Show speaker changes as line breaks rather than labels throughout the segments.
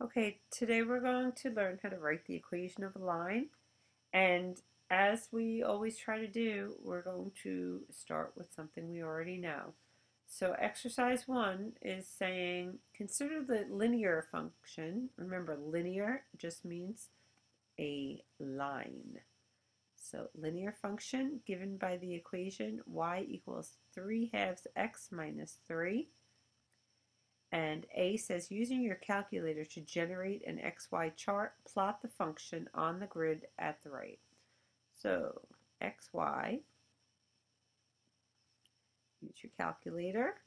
Okay, today we're going to learn how to write the equation of a line. And as we always try to do, we're going to start with something we already know. So exercise 1 is saying, consider the linear function. Remember, linear just means a line. So linear function given by the equation y equals 3 halves x minus 3. And A says, using your calculator to generate an XY chart, plot the function on the grid at the right. So XY, use your calculator.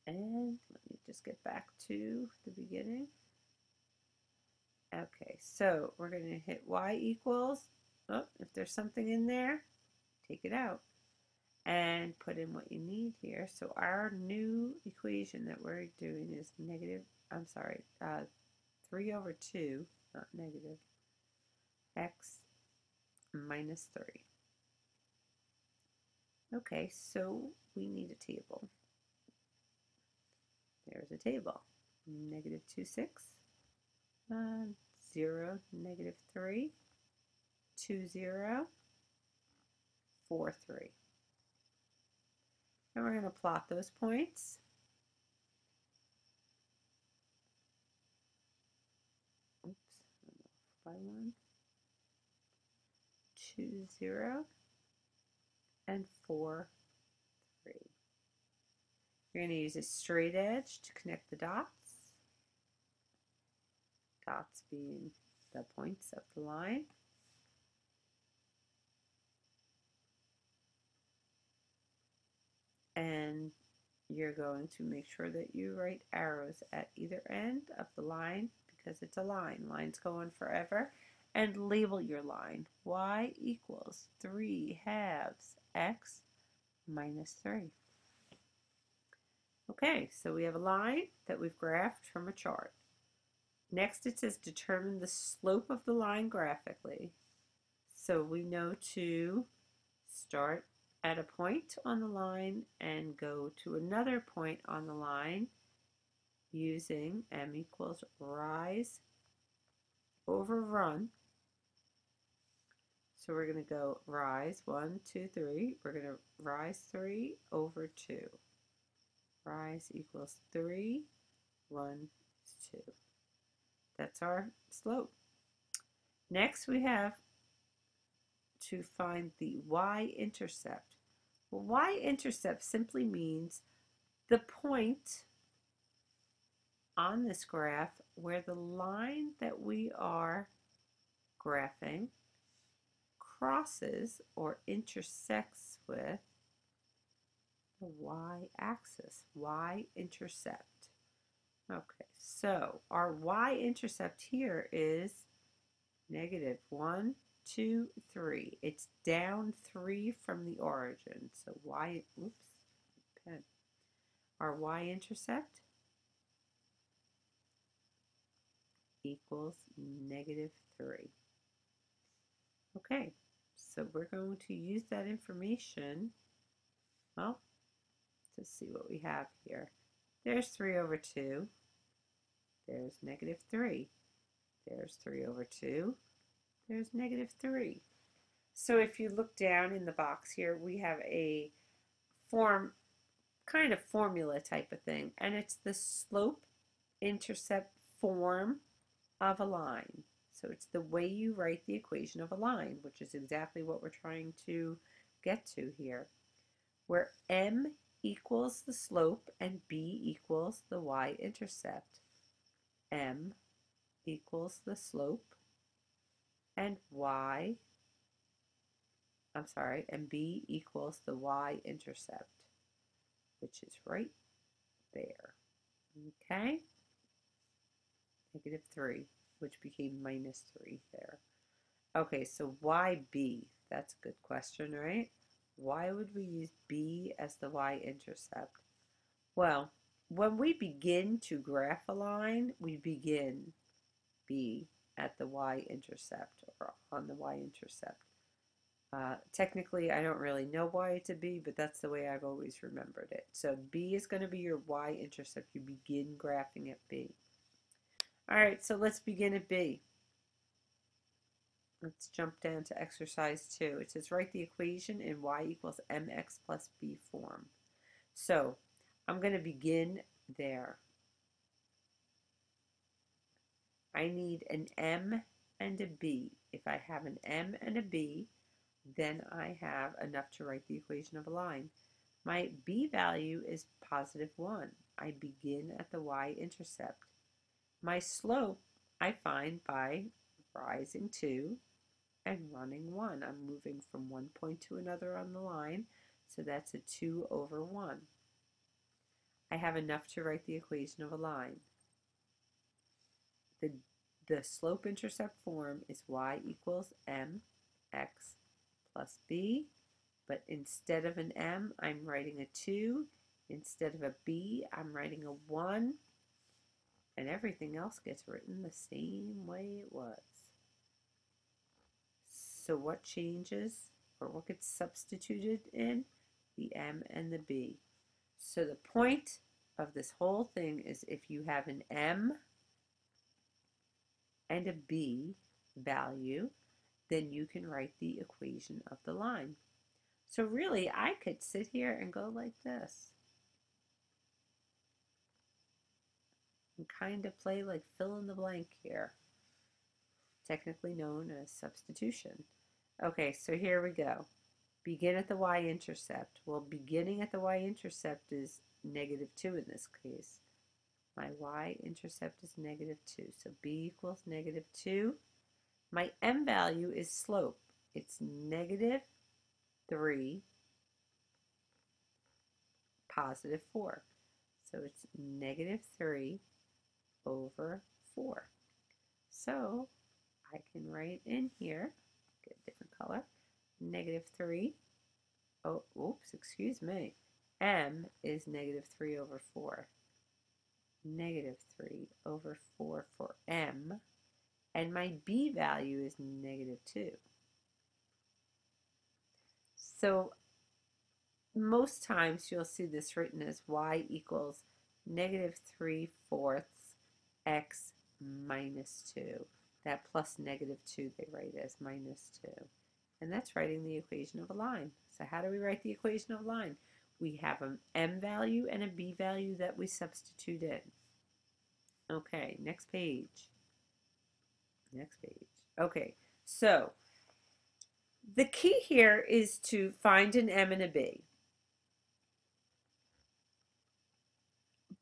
And let me just get back to the beginning. Okay, so we're going to hit Y equals, oh, if there's something in there, take it out and put in what you need here. So our new equation that we're doing is 3 over 2, not negative, x minus 3. Okay, so we need a table. There's a table. Negative 2, 6, 0, negative 3, 2, 0, 4, 3. And we're going to plot those points. Oops, by 1, 2, 0, and 4, 3. You're going to use a straight edge to connect the dots. Dots being the points of the line. And you're going to make sure that you write arrows at either end of the line because it's a line. Lines go on forever. And label your line. Y equals 3 halves x minus 3. Okay, so we have a line that we've graphed from a chart. Next it says determine the slope of the line graphically. So we know to start at a point on the line and go to another point on the line using m equals rise over run. So we're going to go rise 1, 2, 3. We're going to rise 3 over 2. Rise equals 3, run is 2. That's our slope. Next we have to find the y-intercept. Well, y-intercept simply means the point on this graph where the line that we are graphing crosses or intersects with the y-axis, y-intercept. Okay, so our y-intercept here is negative 1, 2, 3. It's down 3 from the origin. So pen. Our y-intercept equals negative 3. Okay, so we're going to use that information, well, to see what we have here. There's 3 over 2. There's negative 3. There's 3 over 2. There's negative 3. So if you look down in the box here, we have a kind of formula type of thing, and it's the slope-intercept form of a line. So it's the way you write the equation of a line, which is exactly what we're trying to get to here, where m equals the slope and b equals the y-intercept. M equals the slope and and b equals the y-intercept, which is right there. Okay? Negative 3, which became minus 3 there. Okay, so why b? That's a good question, right? Why would we use b as the y-intercept? Well, when we begin to graph a line, we begin b at the y-intercept or on the y-intercept. Technically, I don't really know why it's a B, but that's the way I've always remembered it. So B is going to be your y-intercept. You begin graphing at B. All right, so let's begin at B. Let's jump down to exercise 2. It says write the equation in y equals mx plus b form. So I'm going to begin there. I need an m and a b. If I have an m and a b, then I have enough to write the equation of a line. My b value is positive 1. I begin at the y-intercept. My slope I find by rising 2 and running 1. I'm moving from one point to another on the line, so that's a 2 over 1. I have enough to write the equation of a line. The slope-intercept form is y equals mx plus b, but instead of an m, I'm writing a 2. Instead of a b, I'm writing a 1, and everything else gets written the same way it was. So what changes, or what gets substituted in? The m and the b. So the point of this whole thing is if you have an m and a b value, then you can write the equation of the line. So really, I could sit here and go like this and kind of play like fill in the blank here, technically known as substitution. Okay, so here we go. Begin at the y-intercept. Well, beginning at the y-intercept is negative 2 in this case. My y-intercept is negative 2, so b equals negative 2. My m value is slope. It's negative 3, positive 4. So it's negative 3 over 4. So I can write in here, get a different color, negative 3. Oh, oops, excuse me. M is negative 3 over 4. Negative 3 over 4 for M. And my B value is negative 2. So most times you'll see this written as y equals negative 3/4 x minus 2. That plus negative 2 they write as minus 2. And that's writing the equation of a line. So how do we write the equation of a line? We have an m value and a b value that we substitute in. Okay, next page. Next page. Okay, so the key here is to find an m and a b.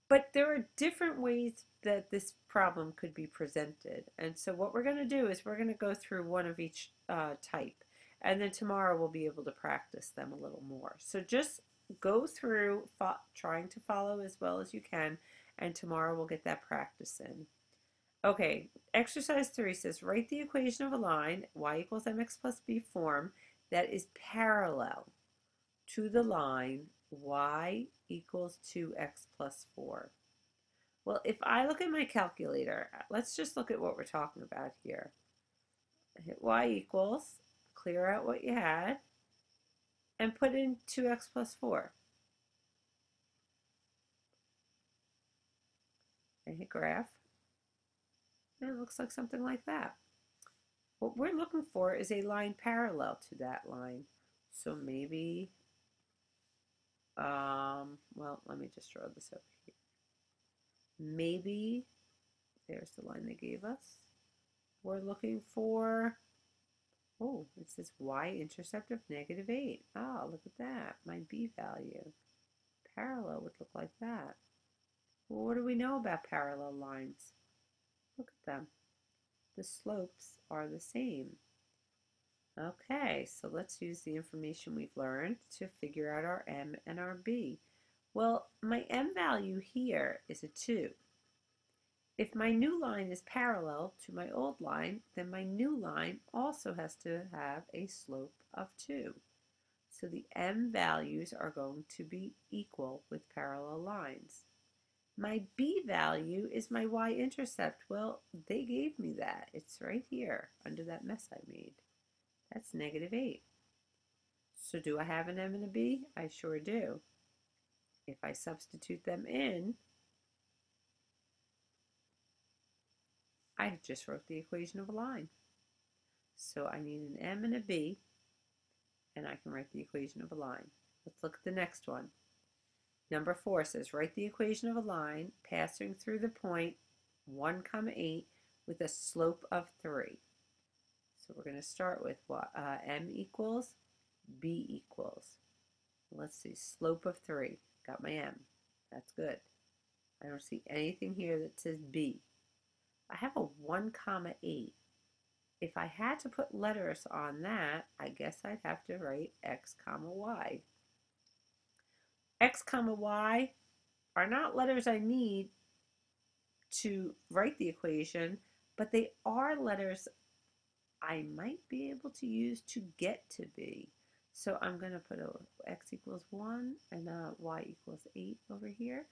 But there are different ways that this problem could be presented. And so what we're going to do is we're going to go through one of each type. And then tomorrow we'll be able to practice them a little more. So just go through trying to follow as well as you can. And tomorrow we'll get that practice in. Okay, exercise 3 says write the equation of a line, y equals mx plus b form, that is parallel to the line y equals 2x plus 4. Well, if I look at my calculator, let's just look at what we're talking about here. Hit y equals, clear out what you had, and put in 2x plus 4. And hit graph. And it looks like something like that. What we're looking for is a line parallel to that line. So maybe, well, let me just draw this over here. Maybe, there's the line they gave us. We're looking for, oh, it says y-intercept of negative 8. Oh, look at that, my b value. Parallel would look like that. Well, what do we know about parallel lines? Look at them. The slopes are the same. Okay, so let's use the information we've learned to figure out our m and our b. Well, my m value here is a 2. If my new line is parallel to my old line, then my new line also has to have a slope of 2. So the m values are going to be equal with parallel lines. My b value is my y-intercept. Well, they gave me that. It's right here under that mess I made. That's negative 8. So do I have an m and a b? I sure do. If I substitute them in, I just wrote the equation of a line. So I need an m and a b, and I can write the equation of a line. Let's look at the next one. Number 4 says, write the equation of a line passing through the point 1, 8 with a slope of 3. So we're going to start with what? M equals B equals. Let's see, slope of 3. Got my M. That's good. I don't see anything here that says B. I have a 1, 8. If I had to put letters on that, I guess I'd have to write X, Y. X, Y are not letters I need to write the equation, but they are letters I might be able to use to get to B. So I'm going to put a x equals 1 and a y equals 8 over here.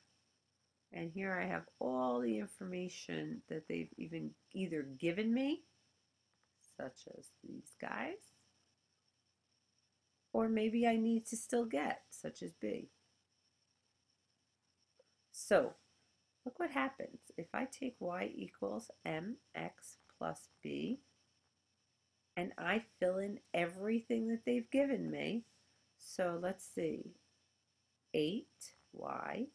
And here I have all the information that they've either given me, such as these guys, or maybe I need to still get, such as B. So look what happens. If I take y equals mx plus b, and I fill in everything that they've given me. So let's see, 8y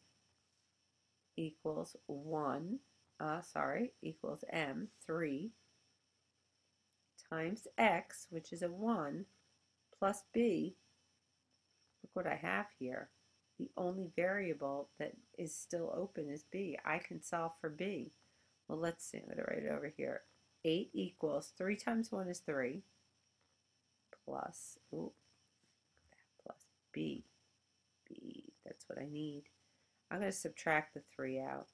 equals 1, equals m, 3, times x, which is a 1, plus b. Look what I have here. The only variable that is still open is b. I can solve for b. Well, let's see. I'm going to write it over here. 8 equals 3 times 1 is 3 plus, plus b. That's what I need. I'm going to subtract the 3 out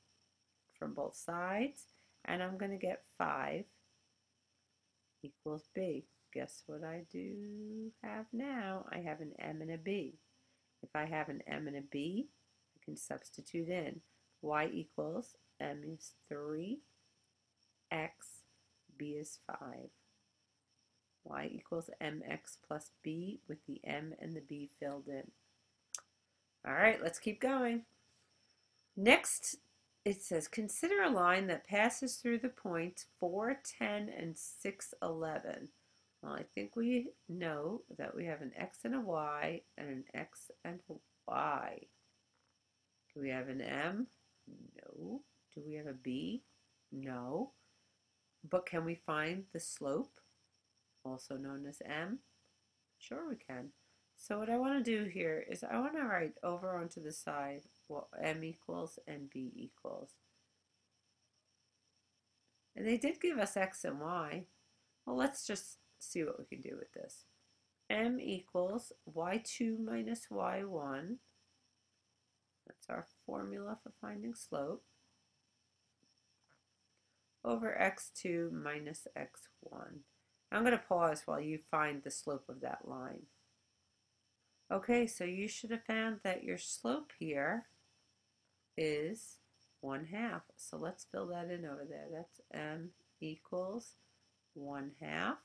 from both sides, and I'm going to get 5 equals b. Guess what I do have now? I have an m and a b. If I have an m and a b, I can substitute in. Y equals m is 3, x, b is 5. Y equals mx plus b with the m and the b filled in. All right, let's keep going. Next, it says, consider a line that passes through the points 4, 10, and 6, 11. Well, I think we know that we have an x and a y and an x and a y. Do we have an m? No. Do we have a b? No. But can we find the slope, also known as m? Sure we can. So what I want to do here is I want to write over onto the side what m equals and b equals. And they did give us x and y. Well, let's just see what we can do with this. M equals y2 minus y1. That's our formula for finding slope. Over x2 minus x1. I'm going to pause while you find the slope of that line. Okay, so you should have found that your slope here is 1/2. So let's fill that in over there. That's m equals 1/2.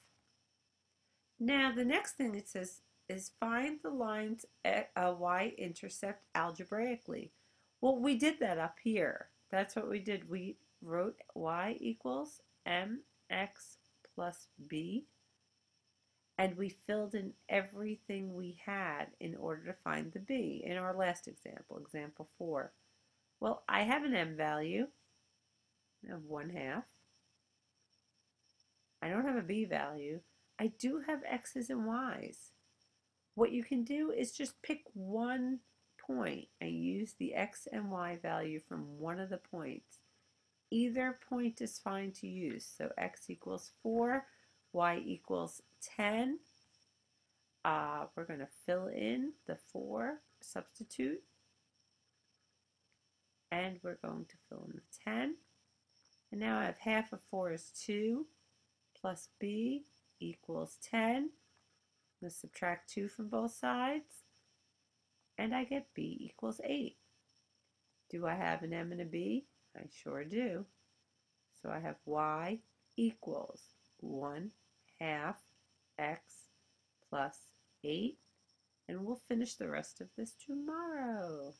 Now the next thing it says is find the lines at y-intercept algebraically. Well, we did that up here. That's what we did. We wrote y equals mx plus b, and we filled in everything we had in order to find the b in our last example, example 4. Well, I have an m value of 1/2. I don't have a b value. I do have x's and y's. What you can do is just pick one point and use the x and y value from one of the points. Either point is fine to use. So x equals 4, y equals 10. We're going to fill in the 4, substitute, and we're going to fill in the 10. And now I have half of 4 is 2, plus b equals 10. Let's subtract 2 from both sides, and I get b equals 8. Do I have an m and a b? I sure do. So I have y equals 1/2 x plus 8. and we'll finish the rest of this tomorrow.